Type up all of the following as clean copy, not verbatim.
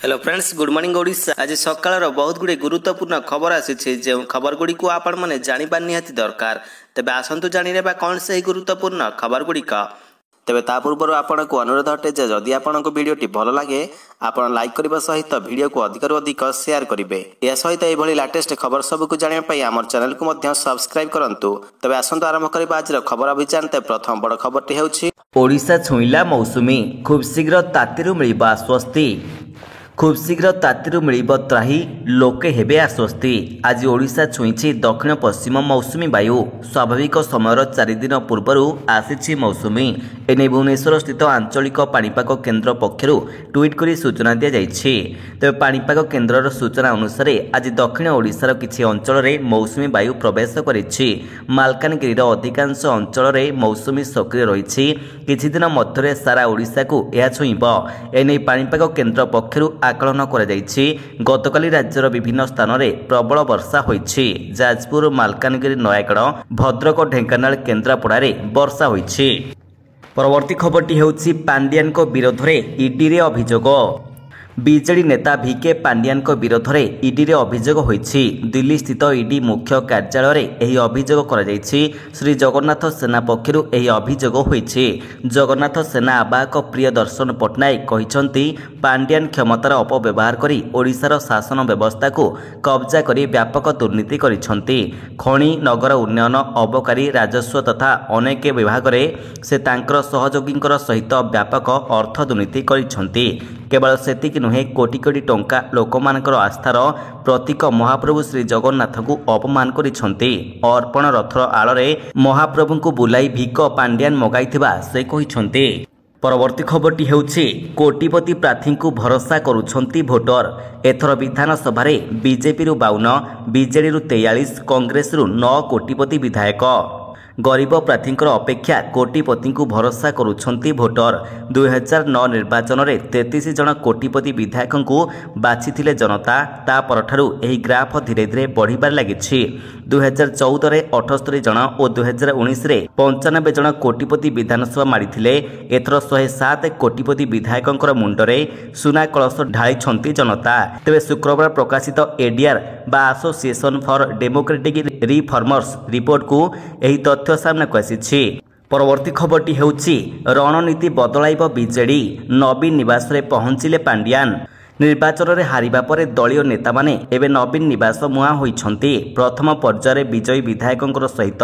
Hello friends, good morning Odisha. आज सकाळ बहुत गुड़े गुरुत्वपूर्ण खबर आसी जो खबर गुड़ी को आपण मैंने जाना निहाती दरकार। तेबे आसतु जाने कौन से गुरुत्वपूर्ण खबर गुड़िक। तेबे ता पूर्व आपण को अनुरोध अटे जे जदि आपण को वीडियोटी भल लगे आपण लाइक करने सहित वीडियो को अधिक अधिक शेयर करेंगे। यह सहित यह लेटेस्ट खबर सबको जानापी आम चैनल को सब्सक्राइब करूँ। तेबे आसतु आरंभ करबा आज खबर अभियान। प्रथम बड़ खबरटी होछि ओडिशा छुईला मौसुमी, खूब शीघ्र तातीरु मिलिबा आश्वस्ति। खूब शीघ्र तातीरु मिलिब त्राही, लोके हेबे आश्वस्ति। आज ओडिशा छुईछि दक्षिण पश्चिम मौसुमी वायु। स्वाभाविक समयर 4 दिन पूर्व आसी मौसुमी। एने भुवनेश्वर स्थित आंचलिक पाणीपाग केन्द्र पक्षर ट्वीट कर सूचना दी जाइछि। तेज पाणीपाग केन्द्रर सूचना अनुसार आज दक्षिण ओडिशार किछि अंचल में मौसुमी वायु प्रवेश करिछि। मालकानगिरीर अधिकांश अंचल में मौसुमी सक्रिय रही। किछि दिन मध्य सारा ओडिशा को यह छुईब। एने पाणीपाग केन्द्र पक्षर आकलन कराଯାଇଛି। गतकाली राज्यर विभिन्न स्थान में प्रबल वर्षा होइछि। जाजपुर, मालकानगिरी, नयागढ़, भद्रक, ढेंकानाल, केन्द्रापड़ा वर्षा होइछि। परवर्ती खबरटी होछि पांड्यान को विरोध में ईडी रे अभियोग। बीजेडी नेता वीके पांड्यान को विरोध में ईडी रे अभियोग होइछि। दिल्ली स्थित ईडी मुख्य कार्यालय एही अभियोग करा जाइछि। श्री जगन्नाथ सेना पक्षरु एही अभियोग होइछि। जगन्नाथ सेना आवाहक प्रियदर्शन पट्टनायक कहिसंती पांड्यान क्षमतार अपव्यवहार करी ओडिशार शासन व्यवस्था को कब्जा करी व्यापक दुर्नीति करिसंती। खनि, नगर उन्नयन, अबकारी, राजस्व तथा अनेक विभाग में से तांकर सहयोगींकर सहित व्यापक अर्थ दुर्नीति करिसंती। केवल सेतिक नुहे, कोटी कोटी टंका लोकमानकर आस्थार प्रतीक महाप्रभु श्री जगन्नाथ को अपमान करिसंती। अर्पण रथर आଳରେ महाप्रभु को बुलाई भिक पांड्यान मगाइथिबा से कहिसंती। परवर्ती खबरटी हेउछि कोटिपति प्रार्थी को भरोसा करुछंती भोटर। एथर विधानसभा बीजेपी 52, बीजेडी 43, कांग्रेस 9 कोटिपति विधायक। गरीब प्रार्थी अपेक्षा कोटिपति को भरोसा करुछंती भोटर। 2009 निर्वाचन में 33 जन कोटिपति विधायक को बाछिथिले जनता। ता परठारु एही ग्राफ धीरे धीरे बढ़िबार लागिछि। 2014 में 78 जन और 2019 में 95 जन कोटिपति विधानसभा मारिथिले। एथर 107 कोटिपति विधायकंकर मुंडरे सुना कलश ढाळिछंती जनता। तेबे शुक्रवार प्रकाशित एडीआर बा association for democratic reformers report को एही तथ्य सामना को आसी। परवर्ती खबरटी हेउछि रणनीति बदलाइब बीजेडी। नवीन निवास रे पहुंचिले पांड्यान। निर्वाचन में हारिबा परे दलीय नेता माने एबे नवीन निवास मुहां होइछंती। प्रथम पर्यायर विजयी विधायकंकर सहित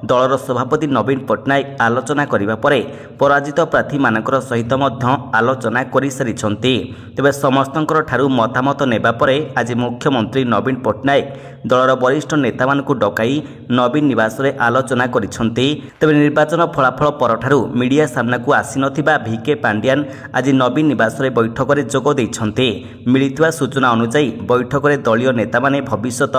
दलर सभापति नवीन पट्टनायक आलोचना करिबा परे पराजित प्रार्थी मानकर सहित मध्य आलोचना करि सारिछंती। तेबे समस्तंकर ठारू मतामत नेबा परे आज मुख्यमंत्री नवीन पट्टनायक दलर वरिष्ठ नेता मानकु डकाई नवीन निवास रे आलोचना करिछंती। तेबे निर्वाचन फलाफल परठारू मीडिया सामना को आसी नथिबा वीके पांड्यान आज नवीन निवास रे बैठक रे जोग दैछंती। मिलिଥିବା सूचना अनुसार बैठक में दलीय नेता माने भविष्यत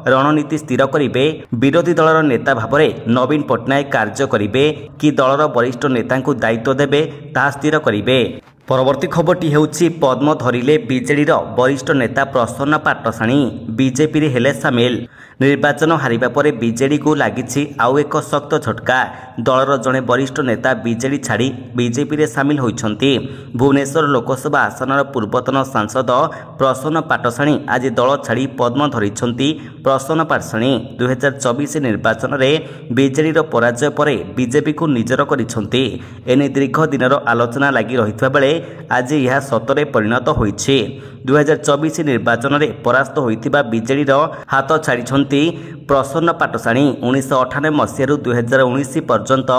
रणनीति स्थिर करेंगे। विरोधी दलर नेता भाव में नवीन पट्टनायक कार्य करेंगे कि दलर वरिष्ठ नेता को दायित्व देवे ताहा स्थिर करेंगे। परवर्ती खबरटी हेउछि पद्म धरिले बीजेडी वरिष्ठ नेता प्रसन्न पाट्टशाणी। बीजेपी हेले सामिल। निर्वाचन हारिबा परे बीजेडी को लागिछि आउ एक शक्त झटका। दलर जड़े वरिष्ठ नेता बीजेडी छाड़ी बीजेपी रे सामिल होइछंती। भुवनेश्वर लोकसभा आसनर पूर्वतन सांसद प्रसन्न पाट्टशाणी आज दल छाड़ी पद्म धरिछंती। प्रसन्न पाट्टशाणी 2024 निर्वाचन में बीजेडी पराजय परे बीजेपी को निजर करिछंती। एने दीर्घ दिनर आलोचना लागि रहितबा बेले आज यह सतरे परिणत होइछि। 2024 निर्वाचन में परास्त होइथिबा बीजेडी हाथ छाड़िछंती प्रसन्न पाट्टशाणी। 1998 मसीह 2019 पर्यंत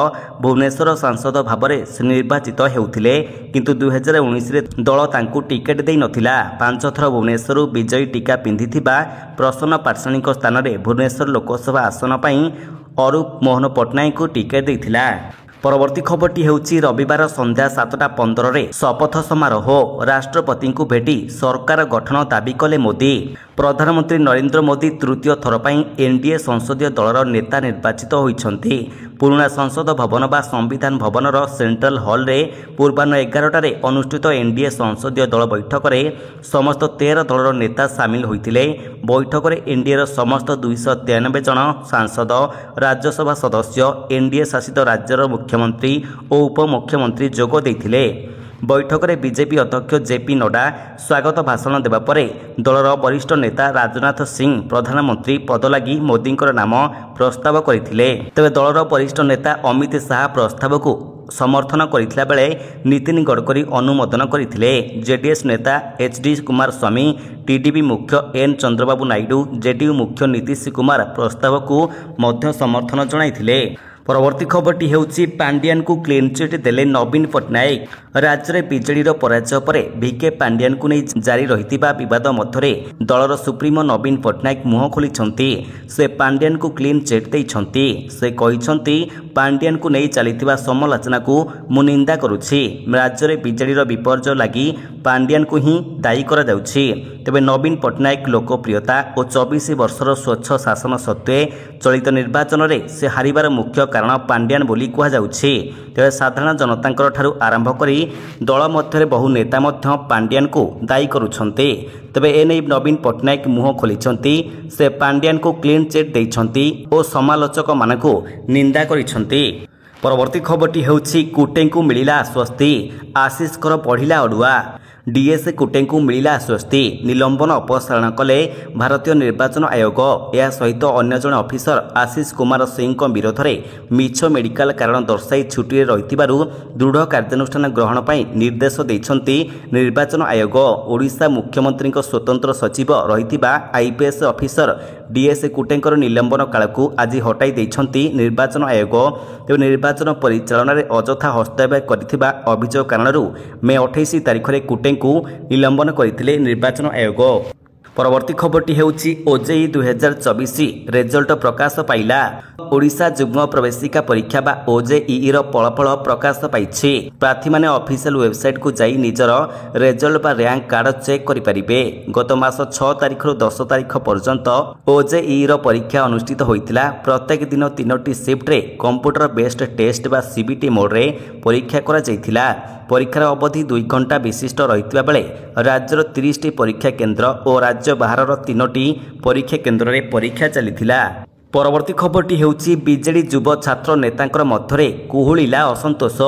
भुवनेश्वर सांसद भाव में निर्वाचित हेउथिले, किंतु 2019 रे दल तांकु टिकेट देई नथिला। 5 थर भुवनेश्वर विजयी टीका पिंधिथिबा प्रसन्न पाट्टशाणी स्थान में भुवनेश्वर लोकसभा आसन पई अरूप मोहन पट्टनायक को टिकेट देइथिला। परवर्ती खबरटी हेउछि रविवार संध्या 7:15 शपथ समारोह। राष्ट्रपति को भेटी सरकार गठन दाबी कले मोदी। प्रधानमंत्री नरेंद्र मोदी तृतीय थर पर एनडीए संसदीय दलर नेता निर्वाचित होइछंती। पुराना संसद भवन बा संविधान भवनर सेंट्रल हॉल रे पूर्वाह्न 11टारे अनुष्ठित एनडीए संसदीय दल बैठक में समस्त 13 दलर नेता सामिल होइतिले। बैठक में एनडीए समस्त 293 जन सांसद, राज्यसभा सदस्य, एनडीए शासित राज्यर मुख्यमंत्री और उपमुख्यमंत्री जोग देइथिले। ବୈଠକରେ ବିଜେପି ଅଧ୍ୟକ୍ଷ ଜେପି ନଡ୍ଡା ସ୍ୱାଗତ ଭାଷଣ ଦେବା ପରେ ଦଳର ବରିଷ୍ଠ ନେତା ରାଜନାଥ ସିଂ ପ୍ରଧାନମନ୍ତ୍ରୀ ପଦ ଲାଗି ମୋଦିଙ୍କର ନାମ ପ୍ରସ୍ତାବ କରିଥିଲେ। ତେବେ ଦଳର ବରିଷ୍ଠ ନେତା ଅମିତ ଶାହା ପ୍ରସ୍ତାବକୁ ସମର୍ଥନ କରିଥିଲା ବେଳେ ନୀତିନ ଗଡ଼କରୀ ଅନୁମୋଦନ କରିଥିଲେ। ଜେଡିଏସ୍ ନେତା ଏଚଡି କୁମାରସ୍ୱାମୀ, ଟିଡିପି ମୁଖ୍ୟ ଏନ୍ ଚନ୍ଦ୍ରବାବୁ ନାଇଡୁ, ଜେଡିୟୁ ମୁଖ୍ୟ ନୀତିଶ କୁମାର ପ୍ରସ୍ତାବକୁ ମଧ୍ୟ ସମର୍ଥନ ଜଣାଇଥିଲେ। ପରବର୍ତ୍ତୀ ଖବରଟି ହେଉଛି ପାଣ୍ଡିଆନଙ୍କୁ କ୍ଲିନ୍ ଚିଟ୍ ଦେଲେ ନବୀନ ପଟ୍ଟନାୟକ। ରାଜ୍ୟରେ ବିଜେଡିର ପରାଜୟ ପରେ ଭିକେ ପାଣ୍ଡିଆନଙ୍କୁ ନେଇ ଜାରି ରହିଥିବା ବିବାଦ ମଧ୍ୟରେ ଦଳର ସୁପ୍ରିମୋ ନବୀନ ପଟ୍ଟନାୟକ ମୁହଁ ଖୋଲିଛନ୍ତି। ସେ ପାଣ୍ଡିଆନଙ୍କୁ କ୍ଲିନ୍ ଚିଟ୍ ଦେଇଛନ୍ତି। ସେ କହିଛନ୍ତି, ପାଣ୍ଡିଆନଙ୍କୁ ନେଇ ଚାଲିଥିବା ସମାଲୋଚନାକୁ ମୁଁ ନିନ୍ଦା କରୁଛି। ରାଜ୍ୟରେ ବିଜେଡିର ବିପର୍ଯ୍ୟୟ ଲାଗି ପାଣ୍ଡିଆନଙ୍କୁ ହିଁ ଦାୟୀ କରାଯାଉଛି। ତେବେ ନବୀନ ପଟ୍ଟନାୟକ ଲୋକପ୍ରିୟତା ଓ 24 ବର୍ଷର ସ୍ୱଚ୍ଛ ଶାସନ ସତ୍ତ୍ୱେ ଚଳିତ ନିର୍ବାଚନରେ ସେ ହାରିବାର ମୁଖ୍ୟ କାରଣ ପାଣ୍ଡିଆନ ବୋଲି କୁହାଯାଉଛି। ତେବେ ସାଧାରଣ ଜନତାଙ୍କ ଠାରୁ ଆରମ୍ଭ କରି ଦଳ ମଧ୍ୟରେ ବହୁ ନେତା ମଧ୍ୟ ପାଣ୍ଡିଆନଙ୍କୁ ଦାୟୀ କରୁଛନ୍ତି। ତେବେ ଏନେଇ ନବୀନ ପଟ୍ଟନାୟକ ମୁହଁ ଖୋଲିଛନ୍ତି। ସେ ପାଣ୍ଡିଆନଙ୍କୁ କ୍ଲିନ୍ ଚିଟ୍ ଦେଇଛନ୍ତି ଓ ସମାଲୋଚକମାନଙ୍କୁ ନିନ୍ଦା କରିଛନ୍ତି। ପରବର୍ତ୍ତୀ ଖବରଟି ହେଉଛି କୁଟେଙ୍କୁ ମିଳିଲା ଆଶ୍ୱସ୍ତି, ଆଶିଷଙ୍କର ବଢ଼ିଲା ଅଡୁଆ। ଡିଏସ୍ କୁଟେଙ୍କୁ ମିଳିଲା ଆଶ୍ୱସ୍ତି, ନିଲମ୍ବନ ଅପସାରଣ କଲେ ଭାରତୀୟ ନିର୍ବାଚନ ଆୟୋଗ। ଏହା ସହିତ ଅନ୍ୟ ଜଣେ ଅଫିସର ଆଶିଷ କୁମାର ସିଂଙ୍କ ବିରୋଧରେ ମିଛ ମେଡିକାଲ କାରଣ ଦର୍ଶାଇ ଛୁଟିରେ ରହିଥିବାରୁ ଦୃଢ଼ କାର୍ଯ୍ୟାନୁଷ୍ଠାନ ଗ୍ରହଣ ପାଇଁ ନିର୍ଦ୍ଦେଶ ଦେଇଛନ୍ତି ନିର୍ବାଚନ ଆୟୋଗ। ଓଡ଼ିଶା ମୁଖ୍ୟମନ୍ତ୍ରୀଙ୍କ ସ୍ୱତନ୍ତ୍ର ସଚିବ ରହିଥିବା ଆଇପିଏସ୍ ଅଫିସର ଡିଏସ୍ କୁଟେଙ୍କର ନିଲମ୍ବନ କାଳକୁ ଆଜି ହଟାଇ ଦେଇଛନ୍ତି ନିର୍ବାଚନ ଆୟୋଗ। ତେବେ ନିର୍ବାଚନ ପରିଚାଳନାରେ ଅଯଥା ହସ୍ତକ୍ଷେପ କରିଥିବା ଅଭିଯୋଗ କାରଣରୁ ମେ 28 ତାରିଖରେ କୁଟେଙ୍କୁ ନିଲମ୍ବନ କରିଥିଲେ ନିର୍ବାଚନ ଆୟୋଗ। ପରବର୍ତ୍ତୀ ଖବରଟି ହେଉଛି ଓଜେଇ 2024 ରେଜଲ୍ଟ ପ୍ରକାଶ ପାଇଲା। ଓଡ଼ିଶା ଯୁଗ୍ମ ପ୍ରବେଶିକା ପରୀକ୍ଷା ବା ଓଜେଇର ଫଳାଫଳ ପ୍ରକାଶ ପାଇଛି। ପ୍ରାର୍ଥୀମାନେ ଅଫିସିଆଲ ୱେବସାଇଟକୁ ଯାଇ ନିଜର ରେଜଲ୍ଟ ବା ରାଙ୍କ କାର୍ଡ ଚେକ୍ କରିପାରିବେ। ଗତ ମାସ 6 ତାରିଖରୁ 10 ତାରିଖ ପର୍ଯ୍ୟନ୍ତ ଓଜେଇର ପରୀକ୍ଷା ଅନୁଷ୍ଠିତ ହୋଇଥିଲା। ପ୍ରତ୍ୟେକ ଦିନ 3ଟି ସିଫ୍ଟରେ କମ୍ପ୍ୟୁଟର ବେସ୍ଡ ଟେଷ୍ଟ ବା ସିବିଟି ମୋଡରେ ପରୀକ୍ଷା କରାଯାଇଥିଲା। ପରୀକ୍ଷାର ଅବଧି 2 ଘଣ୍ଟା ବିଶିଷ୍ଟ ରହିଥିବା ବେଳେ ରାଜ୍ୟର 30ଟି ପରୀକ୍ଷା କେନ୍ଦ୍ର ଓ ରାଜ୍ୟ ବାହାରର 3ଟି ପରୀକ୍ଷା କେନ୍ଦ୍ରରେ ପରୀକ୍ଷା ଚାଲିଥିଲା। ପରବର୍ତ୍ତୀ ଖବରଟି ହେଉଛି ବିଜେଡି ଯୁବ ଛାତ୍ର ନେତାଙ୍କର ମଧ୍ୟରେ କୁହୁଳିଲା ଅସନ୍ତୋଷ।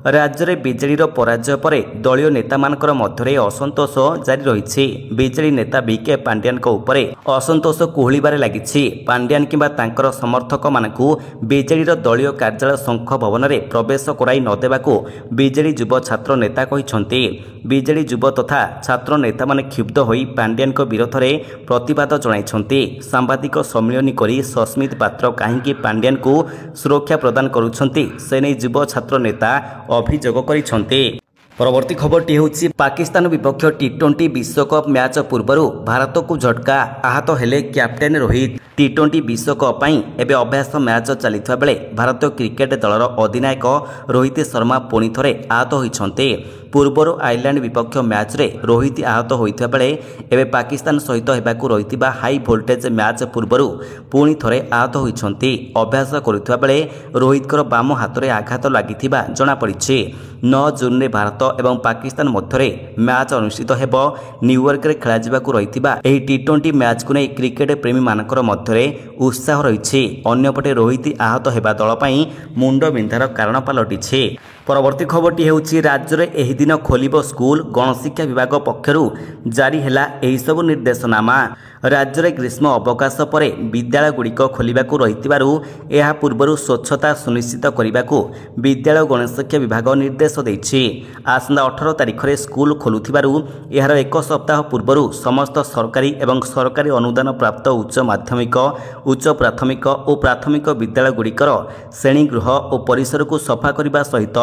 ରାଜ୍ୟରେ ବିଜେଡିର ପରାଜୟ ପରେ ଦଳୀୟ ନେତାମାନଙ୍କର ମଧ୍ୟରେ ଅସନ୍ତୋଷ ଜାରି ରହିଛି। ବିଜେଡି ନେତା ଭିକେ ପାଣ୍ଡିଆନଙ୍କ ଉପରେ ଅସନ୍ତୋଷ କୁହୁଳିବାରେ ଲାଗିଛି। ପାଣ୍ଡିଆନ କିମ୍ବା ତାଙ୍କର ସମର୍ଥକମାନଙ୍କୁ ବିଜେଡିର ଦଳୀୟ କାର୍ଯ୍ୟାଳୟ ଶଙ୍ଖ ଭବନରେ ପ୍ରବେଶ କରାଇ ନ ଦେବାକୁ ବିଜେଡି ଯୁବ ଛାତ୍ର ନେତା କହିଛନ୍ତି। ବିଜେଡି ଯୁବ ତଥା ଛାତ୍ର ନେତାମାନେ କ୍ଷୁବ୍ଧ ହୋଇ ପାଣ୍ଡିଆନଙ୍କ ବିରୋଧରେ ପ୍ରତିବାଦ ଜଣାଇଛନ୍ତି। ସାମ୍ବାଦିକ ସମ୍ମିଳନୀ କରି ସସ୍ମିତ ପାତ୍ର କାହିଁକି ପାଣ୍ଡିଆନଙ୍କୁ ସୁରକ୍ଷା ପ୍ରଦାନ କରୁଛନ୍ତି ସେ ନେଇ ଯୁବ ଛାତ୍ର ନେତା ଅଭିଯୋଗ କରିଛନ୍ତି। ପରବର୍ତ୍ତୀ ଖବରଟି ହେଉଛି ପାକିସ୍ତାନ ବିପକ୍ଷ ଟି20 ବିଶ୍ୱକପ୍ ମ୍ୟାଚ୍ ପୂର୍ବରୁ ଭାରତକୁ ଝଟକା, ଆହତ ହେଲେ କ୍ୟାପ୍ଟେନ୍ ରୋହିତ। ଟି20 ବିଶ୍ୱକପ୍ ପାଇଁ ଏବେ ଅଭ୍ୟାସ ମ୍ୟାଚ୍ ଚାଲିଥିବା ବେଳେ ଭାରତୀୟ କ୍ରିକେଟ ଦଳର ଅଧିନାୟକ ରୋହିତ ଶର୍ମା ପୁଣି ଥରେ ଆହତ ହୋଇଛନ୍ତି। ପୂର୍ବରୁ ଆୟର୍ଲାଣ୍ଡ ବିପକ୍ଷ ମ୍ୟାଚ୍ରେ ରୋହିତ ଆହତ ହୋଇଥିବା ବେଳେ ଏବେ ପାକିସ୍ତାନ ସହିତ ହେବାକୁ ରହିଥିବା ହାଇ ଭୋଲ୍ଟେଜ୍ ମ୍ୟାଚ୍ ପୂର୍ବରୁ ପୁଣି ଥରେ ଆହତ ହୋଇଛନ୍ତି। ଅଭ୍ୟାସ କରୁଥିବା ବେଳେ ରୋହିତଙ୍କର ବାମ ହାତରେ ଆଘାତ ଲାଗିଥିବା ଜଣାପଡ଼ିଛି। 9 ଜୁନରେ ଭାରତ ଏବଂ ପାକିସ୍ତାନ ମଧ୍ୟରେ ମ୍ୟାଚ୍ ଅନୁଷ୍ଠିତ ହେବ। ନ୍ୟୁୟର୍କରେ ଖେଳାଯିବାକୁ ରହିଥିବା ଏହି ଟି20 ମ୍ୟାଚ୍କୁ ନେଇ କ୍ରିକେଟ ପ୍ରେମୀମାନଙ୍କର ମଧ୍ୟରେ ଉତ୍ସାହ ରହିଛି। ଅନ୍ୟପଟେ ରୋହିତ ଆହତ ହେବା ଦଳ ପାଇଁ ମୁଣ୍ଡବିନ୍ଧାର କାରଣ ପାଲଟିଛି। ପରବର୍ତ୍ତୀ ଖବରଟି ହେଉଛି ରାଜ୍ୟରେ ଏହି ଦିନ ଖୋଲିବ ସ୍କୁଲ, ଗଣଶିକ୍ଷା ବିଭାଗ ପକ୍ଷରୁ ଜାରି ହେଲା ଏହିସବୁ ନିର୍ଦ୍ଦେଶନାମା। ରାଜ୍ୟରେ ଗ୍ରୀଷ୍ମ ଅବକାଶ ପରେ ବିଦ୍ୟାଳୟଗୁଡ଼ିକ ଖୋଲିବାକୁ ରହିଥିବାରୁ ଏହା ପୂର୍ବରୁ ସ୍ୱଚ୍ଛତା ସୁନିଶ୍ଚିତ କରିବାକୁ ବିଦ୍ୟାଳୟ ଗଣଶିକ୍ଷା ବିଭାଗ ନିର୍ଦ୍ଦେଶ ଦେଇଛି। ଆସନ୍ତା 18 ତାରିଖରେ ସ୍କୁଲ ଖୋଲୁଥିବାରୁ ଏହାର 1 ସପ୍ତାହ ପୂର୍ବରୁ ସମସ୍ତ ସରକାରୀ ଏବଂ ସରକାରୀ ଅନୁଦାନ ପ୍ରାପ୍ତ ଉଚ୍ଚ ମାଧ୍ୟମିକ, ଉଚ୍ଚ ପ୍ରାଥମିକ ଓ ପ୍ରାଥମିକ ବିଦ୍ୟାଳୟଗୁଡ଼ିକର ଶ୍ରେଣୀଗୃହ ଓ ପରିସରକୁ ସଫା କରିବା ସହିତ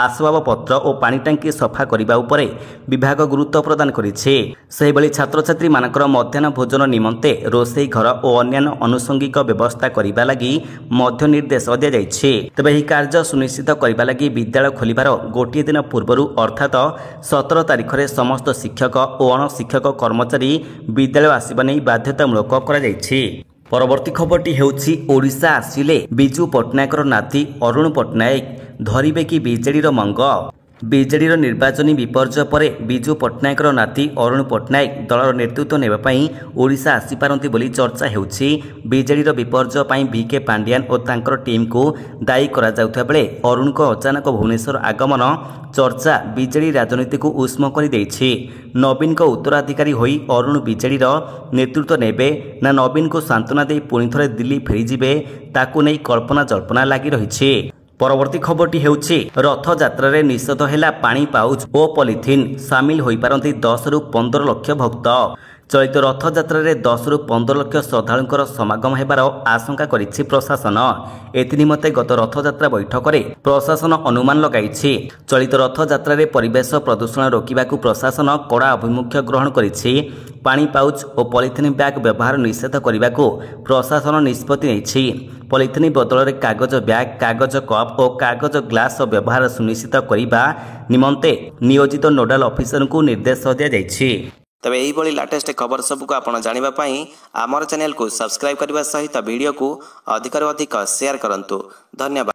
ଆସବାବପତ୍ର ଓ ପାଣି ଟାଙ୍କି ସଫା କରିବା ଉପରେ ବିଭାଗ ଗୁରୁତ୍ୱ ପ୍ରଦାନ କରିଛି। ସେହିଭଳି ଛାତ୍ରଛାତ୍ରୀମାନଙ୍କର ମଧ୍ୟାହ୍ନ ଭୋଜନ ନିମନ୍ତେ ରୋଷେଇ ଘର ଓ ଅନ୍ୟାନ୍ୟ ଆନୁଷଙ୍ଗିକ ବ୍ୟବସ୍ଥା କରିବା ଲାଗି ମଧ୍ୟ ନିର୍ଦ୍ଦେଶ ଦିଆଯାଇଛି। ତେବେ ଏହି କାର୍ଯ୍ୟ ସୁନିଶ୍ଚିତ କରିବା ଲାଗି ବିଦ୍ୟାଳୟ ଖୋଲିବାର ଗୋଟିଏ ଦିନ ପୂର୍ବରୁ ଅର୍ଥାତ 17 ତାରିଖରେ ସମସ୍ତ ଶିକ୍ଷକ ଓ ଅଣଶିକ୍ଷକ କର୍ମଚାରୀ ବିଦ୍ୟାଳୟ ଆସିବା ନେଇ ବାଧ୍ୟତାମୂଳକ କରାଯାଇଛି। ପରବର୍ତ୍ତୀ ଖବରଟି ହେଉଛି ଓଡ଼ିଶା ଆସିଲେ ବିଜୁ ପଟ୍ଟନାୟକର ନାତି ଅରୁଣ ପଟ୍ଟନାୟକ ଧରିବେ କି ବିଜେଡିର ମଙ୍ଗ। ବିଜେଡିର ନିର୍ବାଚନୀ ବିପର୍ଯ୍ୟୟ ପରେ ବିଜୁ ପଟ୍ଟନାୟକର ନାତି ଅରୁଣ ପଟ୍ଟନାୟକ ଦଳର ନେତୃତ୍ୱ ନେବା ପାଇଁ ଓଡ଼ିଶା ଆସିପାରନ୍ତି ବୋଲି ଚର୍ଚ୍ଚା ହେଉଛି। ବିଜେଡିର ବିପର୍ଯ୍ୟୟ ପାଇଁ ଭିକେ ପାଣ୍ଡିଆନ ଓ ତାଙ୍କର ଟିମ୍କୁ ଦାୟୀ କରାଯାଉଥିବା ବେଳେ ଅରୁଣଙ୍କ ଅଚାନକ ଭୁବନେଶ୍ୱର ଆଗମନ ଚର୍ଚ୍ଚା ବିଜେଡି ରାଜନୀତିକୁ ଉଷ୍ମ କରିଦେଇଛି। ନବୀନଙ୍କ ଉତ୍ତରାଧିକାରୀ ହୋଇ ଅରୁଣ ବିଜେଡିର ନେତୃତ୍ୱ ନେବେ ନା ନବୀନଙ୍କୁ ସାନ୍ତ୍ୱନା ଦେଇ ପୁଣିଥରେ ଦିଲ୍ଲୀ ଫେରିଯିବେ ତାକୁ ନେଇ କଳ୍ପନା ଜଳ୍ପନା ଲାଗି ରହିଛି। ପରବର୍ତ୍ତୀ ଖବରଟି ହେଉଛି ରଥଯାତ୍ରାରେ ନିଷେଧ ହେଲା ପାଣି ପାଉଚ୍ ଓ ପଲିଥିନ୍। ସାମିଲ ହୋଇପାରନ୍ତି 10ରୁ 15 ଲକ୍ଷ ଭକ୍ତ। ଚଳିତ ରଥଯାତ୍ରାରେ 10ରୁ 15 ଲକ୍ଷ ଶ୍ରଦ୍ଧାଳୁଙ୍କର ସମାଗମ ହେବାର ଆଶଙ୍କା କରିଛି ପ୍ରଶାସନ। ଏଥିନିମନ୍ତେ ଗତ ରଥଯାତ୍ରା ବୈଠକରେ ପ୍ରଶାସନ ଅନୁମାନ ଲଗାଇଛି। ଚଳିତ ରଥଯାତ୍ରାରେ ପରିବେଶ ପ୍ରଦୂଷଣ ରୋକିବାକୁ ପ୍ରଶାସନ କଡ଼ା ଆଭିମୁଖ୍ୟ ଗ୍ରହଣ କରିଛି। ପାଣି ପାଉଚ୍ ଓ ପଲିଥିନ୍ ବ୍ୟାଗ୍ ବ୍ୟବହାର ନିଷେଧ କରିବାକୁ ପ୍ରଶାସନ ନିଷ୍ପତ୍ତି ନେଇଛି। ପଲିଥିନ୍ ବଦଳରେ କାଗଜ ବ୍ୟାଗ୍, କାଗଜ କପ୍ ଓ କାଗଜ ଗ୍ଲାସ୍ର ବ୍ୟବହାର ସୁନିଶ୍ଚିତ କରିବା ନିମନ୍ତେ ନିୟୋଜିତ ନୋଡାଲ ଅଫିସରଙ୍କୁ ନିର୍ଦ୍ଦେଶ ଦିଆଯାଇଛି। ତେବେ ଏହିଭଳି ଲାଟେଷ୍ଟ ଖବର ସବୁକୁ ଆପଣ ଜାଣିବା ପାଇଁ ଆମର ଚ୍ୟାନେଲକୁ ସବସ୍କ୍ରାଇବ୍ କରିବା ସହିତ ଭିଡ଼ିଓକୁ ଅଧିକରୁ ଅଧିକ ସେୟାର କରନ୍ତୁ। ଧନ୍ୟବାଦ।